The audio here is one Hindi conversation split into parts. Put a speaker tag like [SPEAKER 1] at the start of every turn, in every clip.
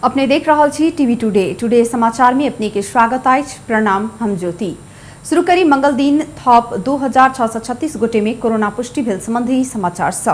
[SPEAKER 1] अपने देख रहा छी टीवी टुडे समाचार में अपने के स्वागत अछि। प्रणाम, हम ज्योति। शुरू करी मंगल दिन थप 2636 गोटे में कोरोना पुष्टि भेल संबंधी समाचार स।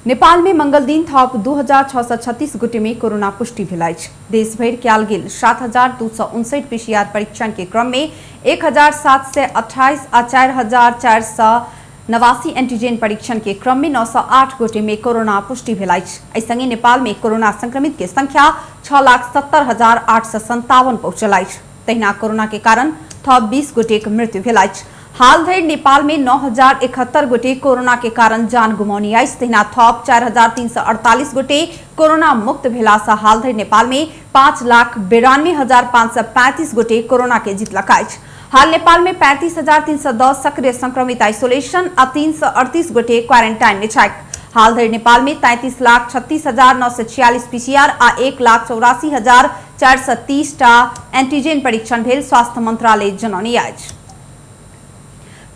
[SPEAKER 1] नेपाल में मंगल दिन थप 2636 गोटे में कोरोना पुष्टि भेल अछि। देश भरि कयल गेल 7259 पीसीआर परीक्षण के क्रम में 1728 आ 4489 एंटीजन परीक्षण के क्रम में 908 गोटे में कोरोना पुष्टि भेल अछि। एहि संगे नेपाल में कोरोना संक्रमित के संख्या 6,70,857 पहुंचल अछि। तहिना कोरोना के कारण थप 20 गोटे के मृत्यु भेल अछि। हाल धरि नेपाल में 9,071 गोटे कोरोना के कारण जान गुमौनी अछि। तहिना थप 4,348 गोटे कोरोना मुक्त भेला सँ हाल धरि नेपाल में 5,92,535 गोटे कोरोना के जीतलक अछि। हाल नेपाल में 35,310 सक्रिय संक्रमित आइसोलेशन आ 338 गोटे क्वारेंटाइन में छथि। हाल धरि नेपाल में 33,36,946 पीसीआर आ 1,84,430 टा एंटीजन परीक्षण भेल स्वास्थ्य मंत्रालय जनौने अछि।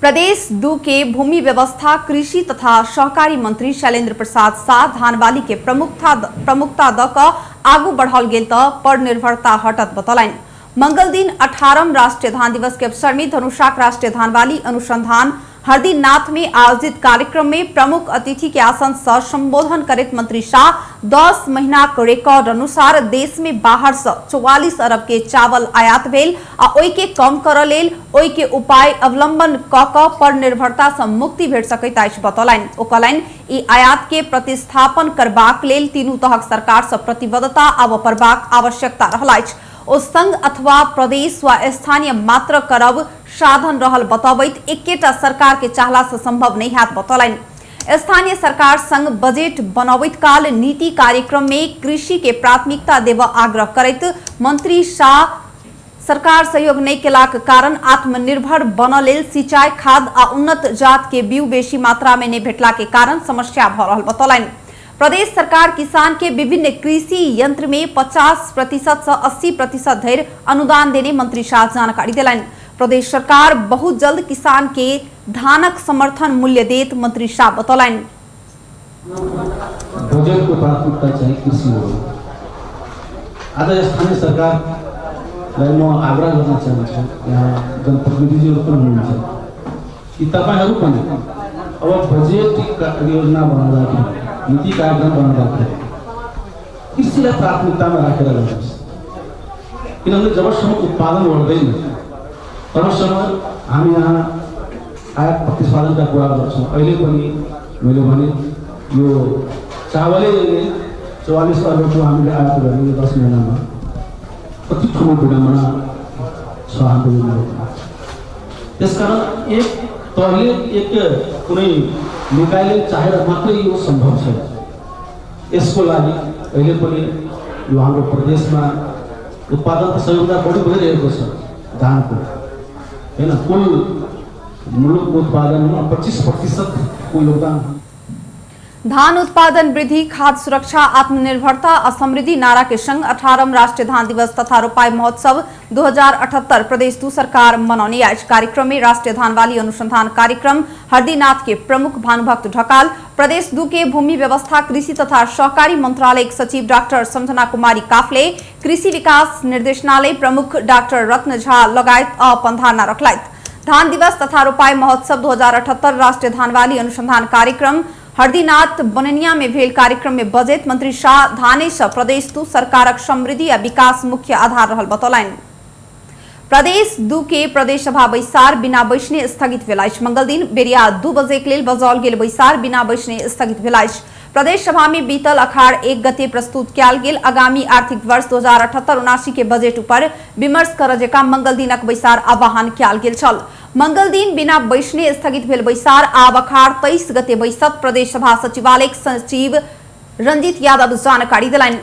[SPEAKER 1] प्रदेश 2 के भूमि व्यवस्था, कृषि तथा सहकारी मंत्री शैलेंद्र प्रसाद शाह धानवाली के प्रमुखता द क आगू बढ़ाओल गेल त पर निर्भरता हटत बतौलनि। मंगल दिन 18 राष्ट्रीय धान दिवस के अवसर में धनुषाक राष्ट्रीय धानवाली अनुसंधान हरदीनाथ में आयोजित कार्यक्रम में प्रमुख अतिथि के आसन से संबोधन करैत मंत्री शाह 10 महीना के रिकॉर्ड अनुसार देश में बाहर से 44 अरब के चावल आयात भेल आ ओइ के कम करऽ लेल ओइ के उपाय अवलंबन क पर निर्भरता से मुक्ति भेट सकैत अछि बतौलनि। ओ कहलनि ई आयात के प्रतिस्थापन करबाक लेल तीनू तहक सरकार से प्रतिबद्धता आब करबाक आवश्यकता रहल अछि। ओ संघ अथवा प्रदेश वा स्थानीय मात्र करब साधन रहल बतबैत एकेटा सरकार के चाहला से संभव नहीं हैत बतौलनि। स्थानीय सरकार संग बजट बनबैत काल नीति कार्यक्रम में कृषि के प्राथमिकता देब आग्रह करैत मंत्री शाह सरकार सहयोग नहीं केलाक कारण आत्मनिर्भर बनल लेल सिंचाई, खाद आ उन्नत जात के बीउ बेसी मात्रा में नहीं भेटला के कारण समस्या भ रहल बतौलनि। प्रदेश सरकार किसान के विभिन्न कृषि यंत्र में 50% से 80% धरि अनुदान देने मंत्री शाह जानकारी दिलनि। प्रदेश सरकार बहुत जल्द किसान के धानक समर्थन मूल्य देत मंत्री शाह बतौलनि।
[SPEAKER 2] बजट को प्राथमिकता चाहिए कृषि हो। आज स्थानीय सरकार म आग्रह गर्न चाहन्छु, यहाँ जनप्रतिनिधिहरू पनि हुनुहुन्छ कि तपाईहरु पनि अब बजेट योजना बनाउँदाखेरि, नीति कार्यक्रम बनाउँदाखेरि कृषिलाई प्राथमिकतामा राखेर गर्नुहोस्। किनभने जबसम्म उत्पादन बढ्दैन तबसम्म हामी यहाँ आयात प्रतिस्पर्धाका कुरा गर्छौँ। अहिले पनि मैले भने यो चावलै 44 अरबको हामीले आयात गर्ने 10 महिनामा कति ठुलो विडम्बना छ हाम्रो यो। त्यसकारण एक तहले एक कुनै निकायले चाहेर मात्रै यो सम्भव छ। यसको लागि अहिले पनि यो हाम्रो प्रदेशमा उत्पादन त सबैभन्दा बढी भइरहेको छ धानको, हैन? कुल मुलुक उत्पादनमा 25% को योगदान।
[SPEAKER 1] धान उत्पादन वृद्धि, खाद्य सुरक्षा, आत्मनिर्भरता और समृद्धि नारा के संग 18 राष्ट्रीय धान दिवस तथा रोपाई महोत्सव 2078 प्रदेश 2 सरकार मनाउने आज। कार्यक्रम में राष्ट्रीय धानवाली अनुसंधान कार्यक्रम हरदीनाथ के प्रमुख भानुभक्त ढकाल, प्रदेश 2 के भूमि व्यवस्था, कृषि तथा सहकारी मंत्रालय सचिव डॉक्टर संजना कुमारी काफले, कृषि विकास निर्देशनालय प्रमुख डॉक्टर रत्न झा लगायत अपन धारणा रखलथि। धान दिवस तथा रोपाई महोत्सव 2078 राष्ट्रीय धानवाली अनुसंधान कार्यक्रम हरदीनाथ बननिया में भेल कार्यक्रम में बजट मंत्री शाह धाने से प्रदेश 2 सरकारक समृद्धि आ विकास मुख्य आधार रहल बतौलनि। प्रदेश 2 के प्रदेश सभा बैसार बिना बैसने स्थगित भेल अछि। मंगल दिन बेरिया 2 बजे के लेल बजाओल गेल बैसार बिना बैसने स्थगित भेल अछि। प्रदेश सभा में बीतल अखाड़ 1 गते प्रस्तुत कयल गेल आगामी आर्थिक वर्ष 2078-79 के बजट पर विमर्श करऽ जेका मंगल दिनक बैसार आह्वान कयल गेल छल। मंगल दिन बिना बैसने स्थगित भेल बैसार आब अखाड़ 23 गते बैसत, प्रदेश सभा सचिवालय सचिव रंजीत यादव जानकारी दिलनि।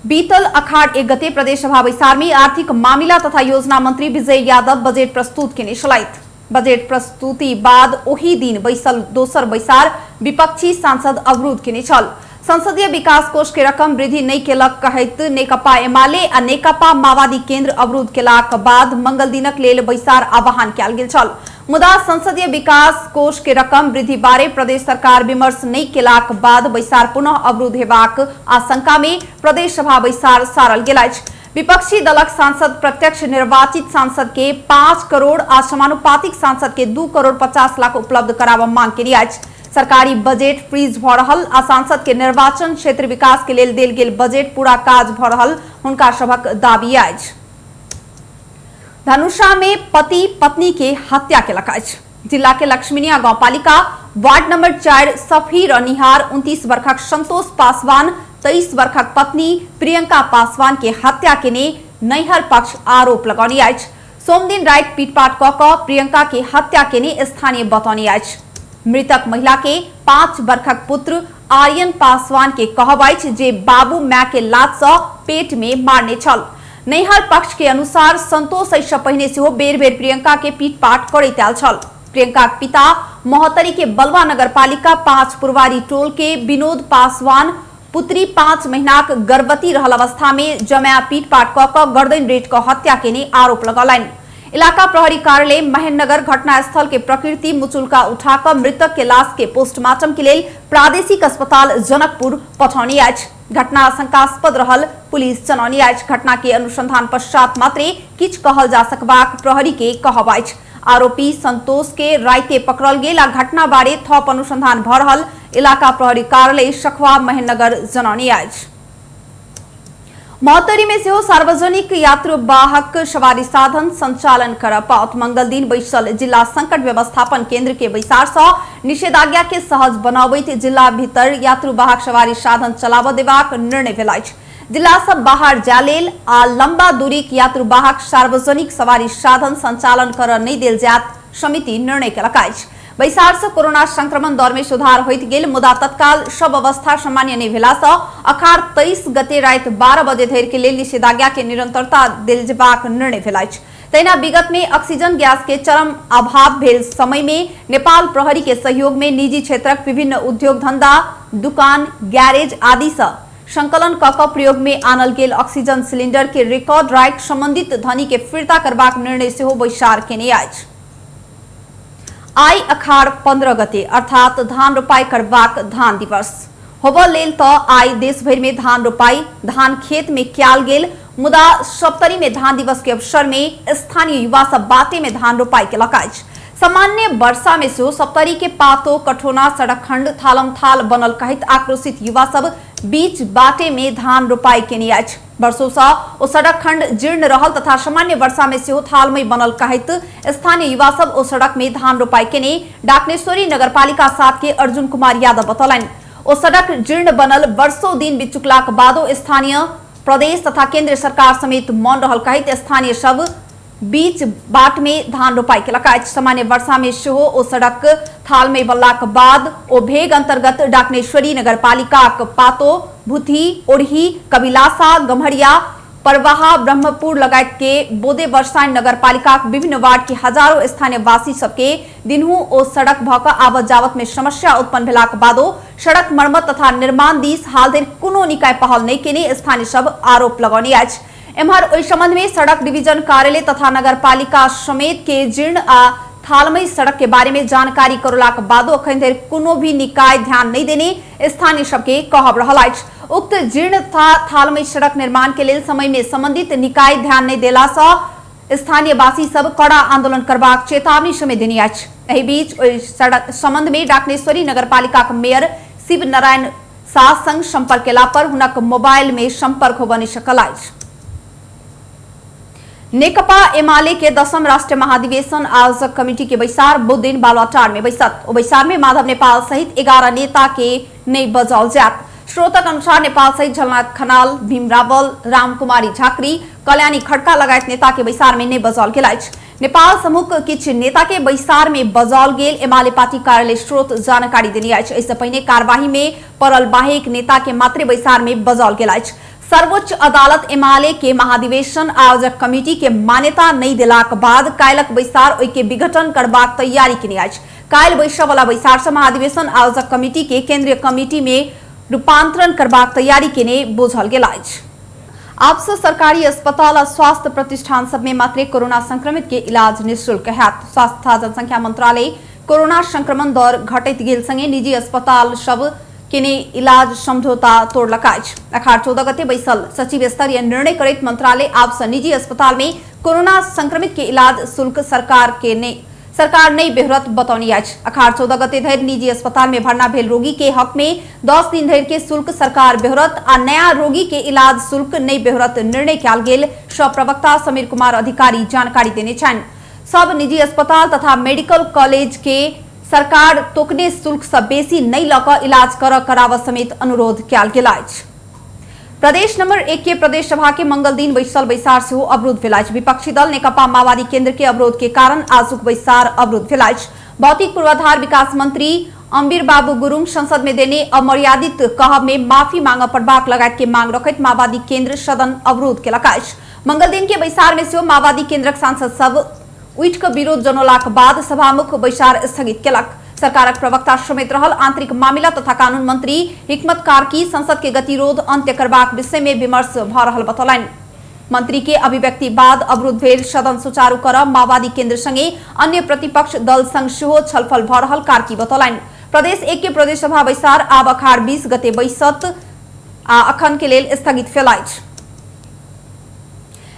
[SPEAKER 1] बीतल अखाड़ 1 गते प्रदेश सभा बैसार में आर्थिक मामिला तथा योजना मंत्री विजय यादव बजट प्रस्तुत केने छलथि। बजट प्रस्तुति बाद ओही दिन बैसल दोसर बैसार विपक्षी सांसद अवरोध केने छल। संसदीय विकास कोष के रकम वृद्धि नहीं केलक कहैत नेकपा एमाले आ नेकपा माओवादी केंद्र अवरोध केलाक बाद मंगल दिनक लेल बैसार आह्वान कयल गेल छल। मुदा संसदीय विकास कोष के रकम वृद्धि बारे प्रदेश सरकार विमर्श नहीं केलाक बाद बैसार पुनः अवरुद्ध हेबाक आशंका में प्रदेश सभा बैसार सारल गेल अछि। विपक्षी दलक सांसद प्रत्यक्ष निर्वाचित सांसद के 5 करोड़ आ समानुपातिक सांसद के 2 करोड़ 50 लाख उपलब्ध कराबा मांग केने अछि। सरकारी बजेट फ्रीज भ रहल आ सांसद के निर्वाचन क्षेत्र विकास के लेल देल गेल बजेट पूरा काज भ रहल हुनका सभक दाबी अछि। धनुषा में पति पत्नी के हत्या केलक अछि। जिला के लक्ष्मीनिया गांवपालिका वार्ड नंबर 4 सफी रनिहार 29 वर्षक संतोष पासवान 23 वर्षक पत्नी प्रियंका पासवान के हत्या केने नैहर पक्ष आरोप लगौने अछि। सोमदिन रात पीटपाट क क प्रियंका के हत्या केने स्थानीय बतौने अछि। मृतक महिला के 5 वर्षक पुत्र आर्यन पासवान के कहब अछि जे बाबू माय के लात सँ पेट में मारने छल। नैहर पक्ष के अनुसार संतोष ऐसा पहिने से बेर बेर प्रियंका के पीटपाट करैत आयल छल। प्रियंका के पिता महोत्तरी के बलवा नगर पालिका 5 पुरवारी टोल के विनोद पासवान पुत्री 5 महीनाक गर्भवती रहल अवस्था में जमाया पीटपाट क क गर्दन रेट क हत्या केने आरोप लगौलनि। इलाका प्रहरी कार्यालय महेंद्रनगर घटनास्थल के प्रकृति मुचुल्का उठाकर मृतक के लाश के पोस्टमार्टम के लिए प्रादेशिक अस्पताल जनकपुर पठौनी अछि। घटना आशंकास्पद रहल पुलिस जनौनी अछि। घटना के अनुसंधान पश्चात मात्रे किछ कहल जा सकबाक प्रहरी के कहब अछि। आरोपी संतोष के राइते पकड़ल गेल आ घटना बारे थप अनुसंधान भ रहल इलाका प्रहरी कार्यालय सखवा महेंद्रनगर जनौनी अछि। महोत्तरी में सेहो सार्वजनिक यात्रुवाहक सवारी साधन संचालन करब पाओत। मंगल दिन बैसल जिला संकट व्यवस्थापन केंद्र के बैसार सँ निषेधाज्ञा के सहज बनाबैत जिला भीतर यात्रुवाहक सवारी साधन चलाब देबाक निर्णय भेल अछि। जिला से बाहर जाय लेल आ लंबा दूरी के यात्रुवाहक सार्वजनिक सवारी साधन संचालन कर नहीं देल जायत समिति निर्णय केलक अछि। बैसार से कोरोना संक्रमण दर में सुधार होइत गेल मुदा तत्काल सब अवस्था सामान्य नहीं भेला सँ अखाड़ 23 गते रात 12 बजे धरि के लेल निषेधाज्ञा के निरंतरता देल जेबाक निर्णय भेल अछि। तहिना विगत में ऑक्सीजन गैस के चरम अभाव भेल समय में नेपाल प्रहरी के सहयोग में निजी क्षेत्रक विभिन्न उद्योग धंधा दुकान गैरेज आदि से संकलन क क प्रयोग में आनल गेल ऑक्सीजन सिलिंडर के रिकॉर्ड राइट संबंधित धनी के फिरता करबाक निर्णय सेहो बैसार केने अछि। आई अखाड़ 15 गते अर्थात धान रोपाई करबाक धान दिवस होब लेल तो आई देश भर में धान रोपाई धान खेत में क्याल गेल मुदा सप्तरी में धान दिवस के अवसर में स्थानीय युवा सब बाटे में धान रोपाई केलक अछि। सामान्य वर्षा में से सप्तरी के पातो कठोना सड़क खंड थालम थाल बनल कहित आक्रोशित युवा सब बीच बाटे में धान रोपाई केने अछि। वर्षों से ओ सड़क खंड जीर्ण रहल तथा सामान्य वर्षा में से थालमय बनल कहित स्थानीय युवा सब ओ सड़क में धान रोपाई केने डाकनेश्वरी नगरपालिका 7 के अर्जुन कुमार यादव बतौलनि। ओ सड़क जीर्ण बनल वर्षों दिन बीत चुकलाक बादो स्थानीय प्रदेश तथा केंद्र सरकार समेत मौन रहल कहित स्थानीय सब बीच बाट में धान रोपाई केलक अछि। सामान्य वर्षा में सेहो ओ सड़क थाल में बनलाक बाद ओ भेग अंतर्गत डाकनेश्वरी नगरपालिका पातो भूथी ओढ़ी कबिलासा गम्हरिया परवाहा ब्रह्मपुर लगायत के बोदे वर्षाइन नगरपालिका विभिन्न वार्ड के हजारों स्थानीय वासी सबके दिनहु ओ सड़क भक आवत जावत में समस्या उत्पन्न भेलाक बादो सड़क मरम्मत तथा निर्माण दिस हाल धरि कोनो निकाय पहल नहीं केने स्थानीय सब आरोप लगौने अछि। एम्हर ओहि संबंध में सड़क डिवीजन कार्यालय तथा नगरपालिका समेत के जीर्ण आ थालमय सड़क के बारे में जानकारी करलाक बादो अखन धरि कोनो भी निकाय ध्यान नहीं देने स्थानीय सबके कहब रहल अछि। उक्त जीर्ण तथा थालमय सड़क निर्माण के लेल समय में संबंधित निकाय ध्यान नहीं देला सँ स्थानीय वासी सब कड़ा आंदोलन करबाक चेतावनी समेत देने अछि। एहि बीच ओहि सड़क संबंध में डाकनेश्वरी नगरपालिका के मेयर शिव नारायण शाह संग संपर्क केला पर हुनक मोबाइल में संपर्क होबऽ नहि सकल अछि। नेकपा एमाले के 10म राष्ट्रीय महाधिवेशन आयोजक कमेटी के बैसार बुध दिन बालुवाटार में बैसत। ओ बैसार में माधव नेपाल सहित 11 नेता के नहीं बजाओल जात। स्रोतक अनुसार नेपाल सहित झलनाथ खनाल भीम रावल रामकुमारी झाकरी कल्याणी खड़का लगायत नेता के बैसार में नहीं बजाओल गेल अछि। नेपाल समूह किछ नेता के बैसार में बजाओल गेल एमाले पार्टी कार्यालय स्रोत जानकारी देने अछि। इससे पहले कार्यवाही में पड़ल बाहेक नेता के मात्र बैसार में बजाओल गेल अछि। सर्वोच्च अदालत एमाले के महाधिवेशन आयोजक कमिटी के मान्यता नहीं देलाक बाद काल्हिक बैसार ओहि के विघटन करबाक तैयारी केने अछि। काल्हि बैसय वाला बैसार से महाधिवेशन आयोजक कमिटी के केंद्रीय कमिटी में रूपांतरण करबाक तैयारी केने बुझल गेल अछि। आप सरकारी अस्पताल और स्वास्थ्य प्रतिष्ठान सब में मात्र कोरोना संक्रमित के इलाज निःशुल्क हैत। स्वास्थ्य तथा जनसंख्या मंत्रालय कोरोना संक्रमण दर घटैत गेल संगे निजी अस्पताल सब केने इलाज समझौता तोड़लक अछि। 14 गते बैसल सचिव स्तरीय निर्णय करैत मंत्रालय आब से निजी अस्पताल में कोरोना संक्रमित के इलाज शुल्क सरकार नहीं बेहरत बतौनी अछि। 14 गते धरि निजी अस्पताल में भर्ना भेल रोगी के हक में 10 दिन धरि के शुल्क सरकार बेहरत आ नया रोगी के इलाज शुल्क नहीं बेहरत निर्णय कयल गेल प्रवक्ता समीर कुमार अधिकारी जानकारी देने छन्। सब निजी अस्पताल तथा मेडिकल कॉलेज के सरकार तोकने शुल्क से बेसी नहीं लऽ कऽ इलाज कराव समेत अनुरोध कयल गेल अछि। प्रदेश नंबर 1 के प्रदेश सभा के मंगल दिन बैसल बैसार से अवरुद्ध भेल अछि। विपक्षी दल नेकपा माओवादी केंद्र के अवरोध के कारण आजुक बैसार अवरुद्ध भेल अछि। भौतिक पूर्वाधार विकास मंत्री अम्बिर बाबू गुरुङ संसद में देने अमर्यादित कहब में माफी मांग पड़बाक लगायत के मांग रखैत माओवादी केंद्र सदन अवरोध केलक अछि। मंगल दिन के बैसार में सेहो माओवादी केंद्रक सांसद सब उठि कऽ विरोध जनौलाक बाद सभामुख बैसार स्थगित केलक। सरकारक प्रवक्ता समेत रहल आंतरिक मामिला तथा कानून मंत्री हिकमत कार्की संसद के गतिरोध अंत्य करबाक विषय में विमर्श भ रहल बतौलनि। मंत्री के अभिव्यक्ति बाद अवरुद्ध भेल सदन सुचारू करब माओवादी केंद्र संगे अन्य प्रतिपक्ष दल संग सेहो छलफल भ रहल कार्की बतौलनि। प्रदेश 1 के प्रदेश सभा बैसार आब अखाड़ 20 गते बैसत आ अखन के लेल स्थगित भेल अछि।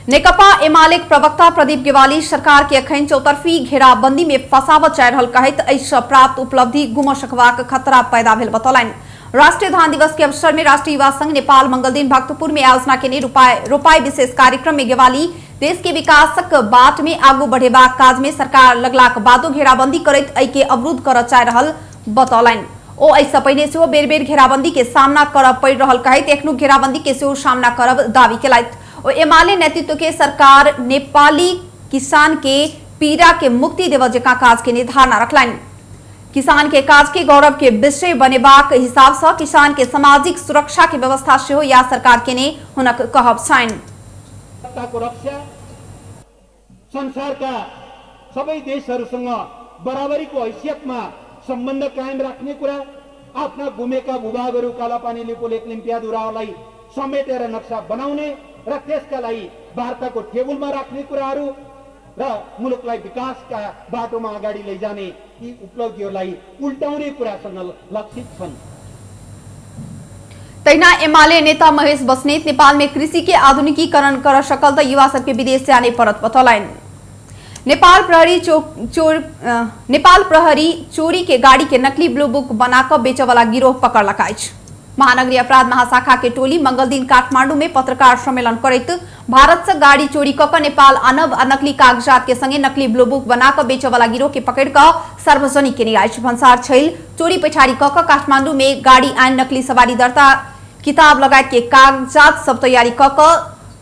[SPEAKER 1] नेकपा एमालेक प्रवक्ता प्रदीप गेवाली सरकार के अखन चौतरफी घेराबंदी में फसावत जा रहल कहैत एहिसँ प्राप्त उपलब्धि गुम सकबाक खतरा पैदा भेल बतौलनि। राष्ट्रीय धान दिवस के अवसर में राष्ट्रीय युवा संघ नेपाल मंगल दिन भक्तपुर में आयोजना केने रोपाई विशेष कार्यक्रम में गेवाली देश के विकासक बाट में आगू बढ़ेबाक काज में सरकार लगलाक बादो घेराबंदी करैत एहि के अवरुद्ध करऽ चाहि रहल बतौलनि। ओ एहिसँ पहिने सेहो बेर बेर घेराबंदी के सामना करऽ पड़ि रहल कहैत एखनो घेराबंदी के सेहो सामना करब दावी केलथि। ओ एमाले नेतृत्व के सरकार नेपाली किसान के पीड़ा के मुक्ति देव जकां काज के निर्धारणा रखलनि। किसान के काज के गौरव के विषय बनेबाक हिसाब से किसान के सामाजिक सुरक्षा के व्यवस्था सेहो या सरकार के ने हुनक कहब छनि।
[SPEAKER 3] संसारका सबै देशहरूसँग बराबरीको हैसियतमा सम्बन्ध कायम राख्ने कुरा, आफ्ना गुमेका भूभागहरू कालापानी लिपोलेक लिम्पियाधुराहरूलाई समेटेर नक्सा बनाउने र त्यसका लागि वार्ताको टेबलमा राख्ने कुराहरू र मुलुकलाई विकासका बाटोमा अगाडि लैजाने यी उपलब्धिहरूलाई उल्टाउने कुरासँग लक्षित छन्।
[SPEAKER 1] तैना एमाले नेता महेश बस्नेत नेपाल में कृषि के आधुनिकीकरण कर सकल त युवा सबके विदेश से आने परत बतौलनि। नेपाल प्रहरी चोरी के गाड़ी के नकली ब्लू बुक बनाकर बेचे वाला गिरोह पकड़लक अछि। महानगरीय अपराध महाशाखा के टोली मंगल दिन काठमांडू में पत्रकार सम्मेलन करैत भारत से गाड़ी चोरी कऽ नेपाल आनब आ नकली कागजात के संगे नकली ब्लू बुक बनाकर बेचे वाला गिरोह के पकड़ कऽ सार्वजनिक केने अछि। भन्सार छैल चोरी पैठारी कऽ काठमांडू में गाड़ी आन नकली सवारी दर्ता किताब लगायत के कागजात सब तैयारी कऽ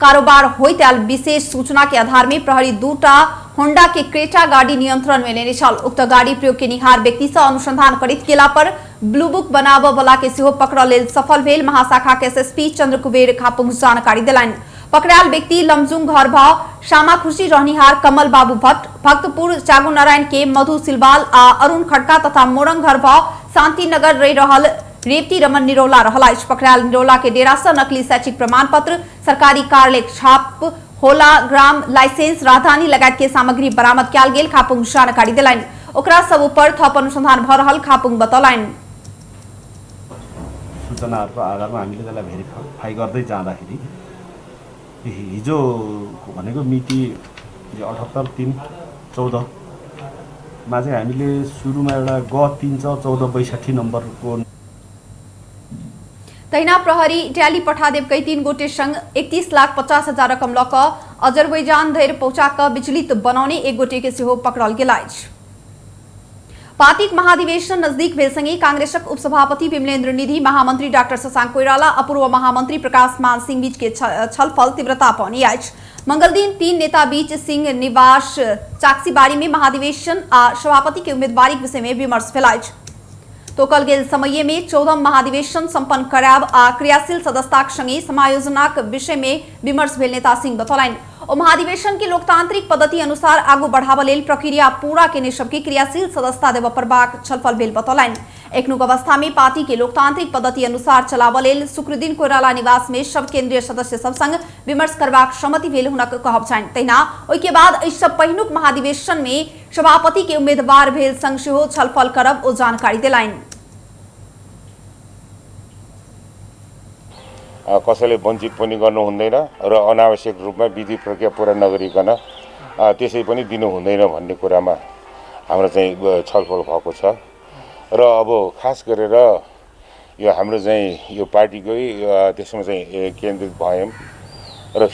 [SPEAKER 1] कारोबार होइत आयल विशेष सूचना के आधार में प्रहरी 2टा होंडा के क्रेटा गाड़ी नियंत्रण में लेने छल। उक्त गाड़ी प्रयोग के निहार व्यक्ति से अनुसंधान करैत गेला पर ब्लू बुक बनाबऽ वाला के सेहो पकड़ लेल सफल भेल महाशाखा के एसएसपी चंद्र कुबेर खापुंग जानकारी देलनि। पकड़ायल व्यक्ति लमजुंग घर भाव श्यामा खुशी रहनिहार कमल बाबू भट्ट, भक्तपुर चागू नारायण के मधु सिलवाल आ अरुण खड़का तथा मोरंग घर भाव शांति नगर रही रहल रेवती रमन निरौला रहल अछि। पकड़ायल निरौला के डेरा से नकली शैक्षिक प्रमाण पत्र, सरकारी कार्यालय छाप, होला ग्राम लाइसेंस, राजधानी लगायत के सामग्री बरामद कयल गेल खापुंग जानकारी देलनि। ओकरा सब ऊपर थप अनुसंधान भ रहल खापुंग बतौलनि।
[SPEAKER 4] सूचनाहरूको आधारमा हामीले त्यसलाई भेरिफाई गर्दै जाँदाखेरि हिजो भनेको मिति 78-3-14 मा चाहिँ हामीले सुरुमा एउटा ग 3-14-62 नम्बरको
[SPEAKER 1] तैना प्रहरी इटाली पठादेव कई 3 गोटे संग 31,50,000 रकम लऽ कऽ अजरबैजान धरि पहुंचा कऽ विचलित बनौने 1 गोटे के सेहो पकड़ल गेल अछि। पार्टीक महाधिवेशन नजदीक भेल संगे कांग्रेसक उपसभापति विमलेन्द्र निधि, महामंत्री डॉक्टर शशांक कोइराला, अपूर्व महामंत्री प्रकाश मान सिंह बीच के छलफल तीव्रता पानी अछि। मंगल दिन 3 नेता बीच सिंह निवास चाक्सीबाड़ी में महाधिवेशन आ सभापति के उम्मीदवारी विषय में विमर्श भेल अछि। तोकल गेल समय में 14 महाधिवेशन संपन्न कराब आ क्रियाशील सदस्यताक संगे समायोजनाक विषय में विमर्श भेल नेता सिंह बतौलनि। ओ महाधिवेशन के लोकतांत्रिक पद्धति अनुसार आगू बढ़ावा लेल प्रक्रिया पूरा केने सबके क्रियाशील सदस्यता देव परबाक छलफल भेल बतौलनि। एकनुक अवस्था में पार्टी के लोकतांत्रिक पद्धति अनुसार चलावलेल शुक्रदिन कोइराला निवास में सब केंद्रीय सदस्य सब संग विमर्श करबाक सहमति भेल हुनक कहब छन्। तहिना ओइ के बाद एहि सब पहिनुक महाधिवेशन में सभापति के उम्मेदवार भेल संग सेहो छलफल करब ओ जानकारी देलाइन।
[SPEAKER 5] कसैले वञ्चित पनि गर्नु हुँदैन र अनावश्यक रूपमा विधि प्रक्रिया पूरा नगरिकन त्यसै पनि दिनु हुँदैन भन्ने कुरामा हाम्रो चाहिँ छलफल भएको छ र अब खास गरेर यो हाम्रो चाहिँ यो पार्टीकै त्यसमा चाहिँ केन्द्रित भयौं र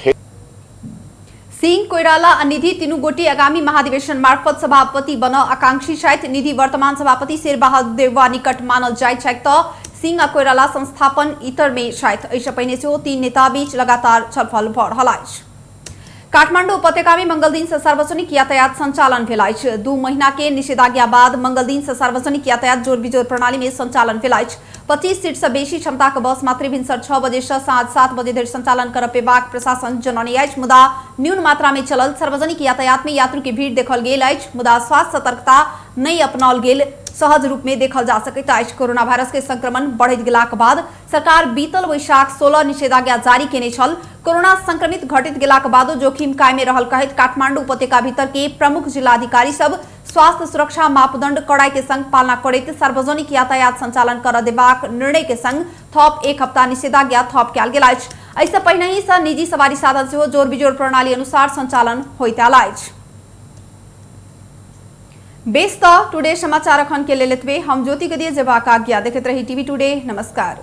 [SPEAKER 1] सिंह कोइराला निधि तिनुगोटी आगामी महाधिवेशन मार्फत सभापति बन आकांक्षी छथि। निधि वर्तमान सभापति शेरबहादुर देउवा निकट मानल जाइत छथि त सिंह कोइराला संस्थापन इतर में छथि। ऐसे पहिने से तीन नेता बीच लगातार छलफल भ रहल अछि। काठमाडौँ उपत्यका में मंगल दिन से सार्वजनिक यातायात संचालन भेल अछि। 2 महीना के निषेधाज्ञा बाद मंगल दिन से सार्वजनिक यातायात जोर बिजोर प्रणाली में संचालन भेल अछि। 25 सीट से बेसी क्षमता का बस मात्र भिनसर 6 बजे से साँझ 7 बजे धरि संचालन कर पेबाक प्रशासन जनौने अछि। मुदा न्यून मात्रा में चलल सार्वजनिक यातायात में यात्रु के भीड़ देखल गेल अछि। मुदा स्वास्थ्य सतर्कता नहीं अपनाओल गेल सहज रूप में देखल जा सकैत अछि। कोरोना वायरस के संक्रमण बढ़ैत गेलाक बाद सरकार बीतल वैशाख 16 निषेधाज्ञा जारी केने छल। कोरोना संक्रमित घटित गेलाक बादो जोखिम कायमे रहल कहैत काठमाडौँ उपत्यका भीतर के प्रमुख जिलाधिकारी सब स्वास्थ्य सुरक्षा मापदंड कड़ाई के संग पालना करैत सार्वजनिक यातायात संचालन कर देबाक निर्णय के संग थप 1 हप्ता निषेधाज्ञा थप कयल गेल अछि। ऐसे पहिने ही से निजी सवारी साधन सेहो जोर बिजोर प्रणाली अनुसार संचालन होइत आयल अछि। बेस टुडे समाचार अखन के लेल एतबे। हम ज्योति गदिये जेबाक आज्ञा। देखैत रही टीवी टुडे। नमस्कार।